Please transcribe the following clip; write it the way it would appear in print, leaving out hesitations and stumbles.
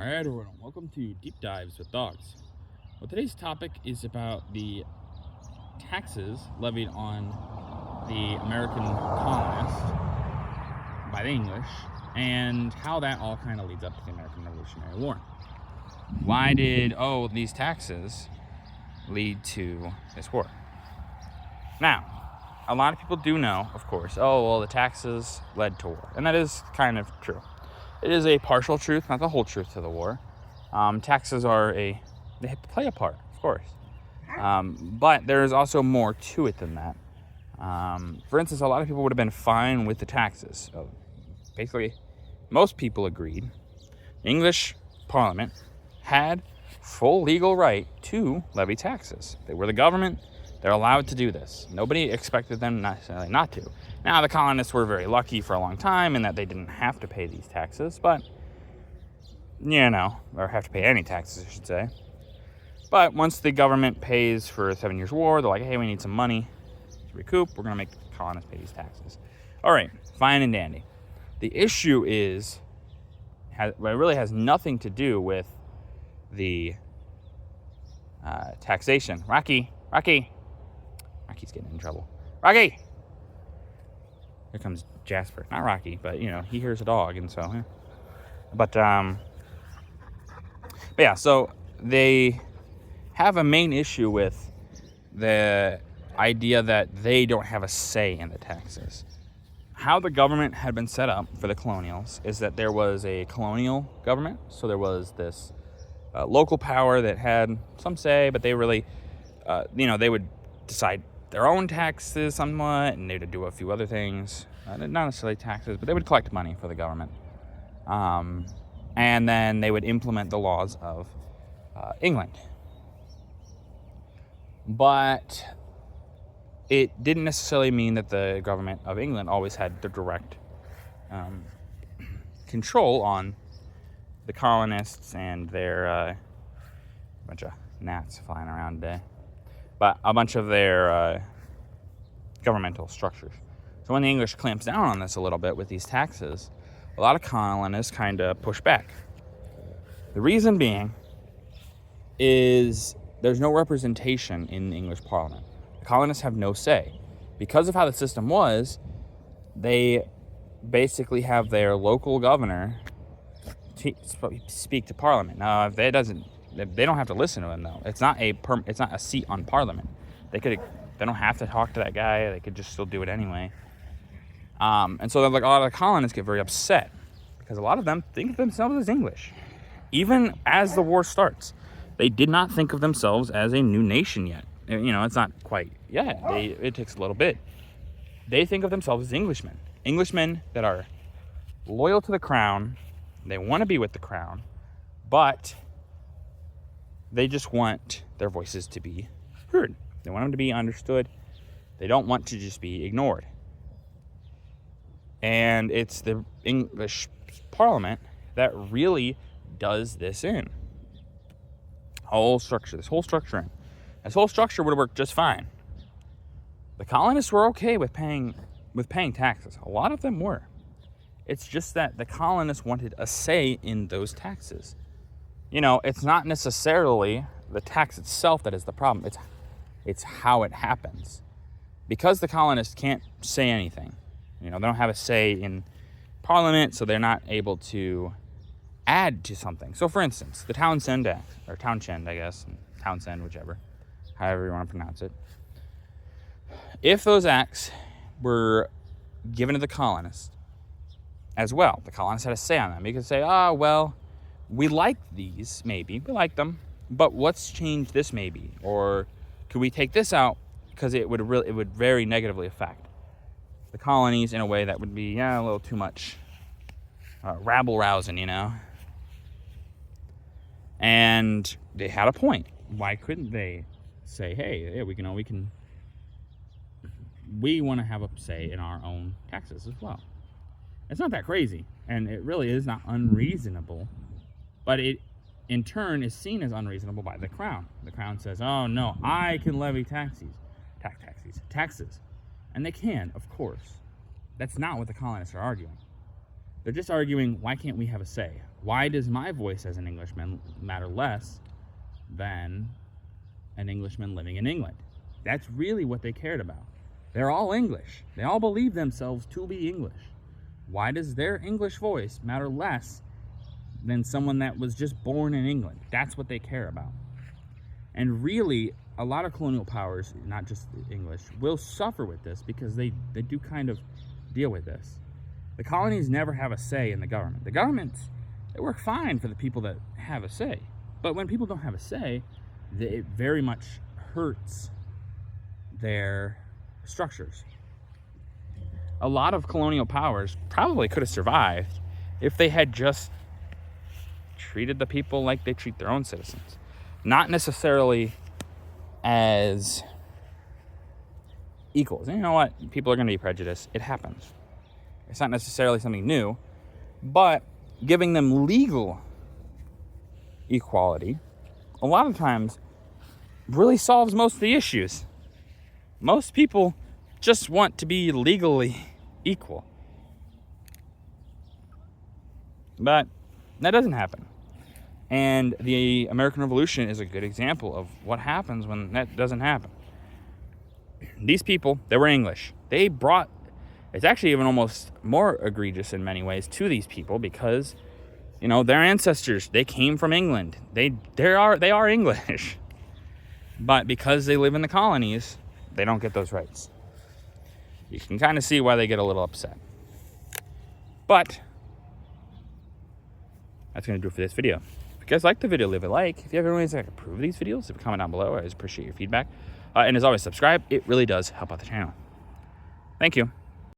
Alright everyone, welcome to Deep Dives with Dogs. Well, today's topic is about the taxes levied on the American colonists by the English and how that all kind of leads up to the American Revolutionary War. Why did, these taxes lead to this war? Now, a lot of people do know, of course, the taxes led to war. And that is kind of true. It is a partial truth, not the whole truth to the war. Taxes they play a part, of course. But there is also more to it than that. For instance, a lot of people would have been fine with the taxes. So basically, most people agreed the English Parliament had full legal right to levy taxes. They were the government. They're allowed to do this. Nobody expected them necessarily not to. Now, the colonists were very lucky for a long time in that they didn't have to pay these taxes, or have to pay any taxes, I should say. But once the government pays for a 7 Years' War, they're like, hey, we need some money to recoup. We're going to make the colonists pay these taxes. All right, fine and dandy. The issue it really has nothing to do with the taxation. Rocky. Rocky's getting in trouble. Rocky! Here comes Jasper. Not Rocky, but, he hears a dog, and so, yeah. But so they have a main issue with the idea that they don't have a say in the taxes. How the government had been set up for the colonials is that there was a colonial government, so there was this local power that had some say, but they really, they would decide their own taxes somewhat, and they would do a few other things. Not necessarily taxes, but they would collect money for the government. And then they would implement the laws of England. But it didn't necessarily mean that the government of England always had the direct control on the colonists and their bunch of gnats flying around today. But a bunch of their governmental structures. So when the English clamps down on this a little bit with these taxes, a lot of colonists kind of push back. The reason being is there's no representation in the English Parliament. The colonists have no say. Because of how the system was, they basically have their local governor speak to Parliament. Now, if they don't have to listen to him, though. It's not a seat on Parliament. They don't have to talk to that guy. They could just still do it anyway. And so a lot of the colonists get very upset because a lot of them think of themselves as English. Even as the war starts, they did not think of themselves as a new nation yet. It's not quite yet. It takes a little bit. They think of themselves as Englishmen. Englishmen that are loyal to the crown. They want to be with the crown, but they just want their voices to be heard. They want them to be understood. They don't want to just be ignored. And it's the English Parliament that really does this in. This whole structure would have worked just fine. The colonists were okay with paying taxes. A lot of them were. It's just that the colonists wanted a say in those taxes. It's not necessarily the tax itself that is the problem. It's how it happens. Because the colonists can't say anything. They don't have a say in Parliament, so they're not able to add to something. So, for instance, the Townshend Act, or Townshend, I guess, Townsend, whichever, however you want to pronounce it. If those acts were given to the colonists as well, the colonists had a say on them. You could say, we like these, maybe. We like them. But let's change this, maybe. Or could we take this out because it would very negatively affect the colonies in a way that would be a little too much rabble-rousing, And they had a point. Why couldn't they say, hey, we want to have a say in our own taxes as well? It's not that crazy, and it really is not unreasonable, but it, in turn, is seen as unreasonable by the crown. The crown says, oh, no, I can levy taxes. And they can, of course. That's not what the colonists are arguing. They're just arguing, why can't we have a say? Why does my voice as an Englishman matter less than an Englishman living in England? That's really what they cared about. They're all English. They all believe themselves to be English. Why does their English voice matter less than someone that was just born in England? That's what they care about. And really, a lot of colonial powers, not just English, will suffer with this because they do kind of deal with this. The colonies never have a say in the government. The governments, they work fine for the people that have a say. But when people don't have a say, it very much hurts their structures. A lot of colonial powers probably could have survived if they had just treated the people like they treat their own citizens. Not necessarily as equals. And you know what? People are going to be prejudiced. It happens. It's not necessarily something new, but giving them legal equality a lot of times really solves most of the issues. Most people just want to be legally equal. But that doesn't happen. And the American Revolution is a good example of what happens when that doesn't happen. These people, they were English. They brought, it's actually even almost more egregious in many ways to these people because, you know, their ancestors, they came from England. They are English. But because they live in the colonies, they don't get those rights. You can kind of see why they get a little upset. But that's going to do it for this video. If you guys like the video, leave a like. If you have any ways I can improve these videos, leave a comment down below. I always appreciate your feedback. And as always, subscribe. It really does help out the channel. Thank you.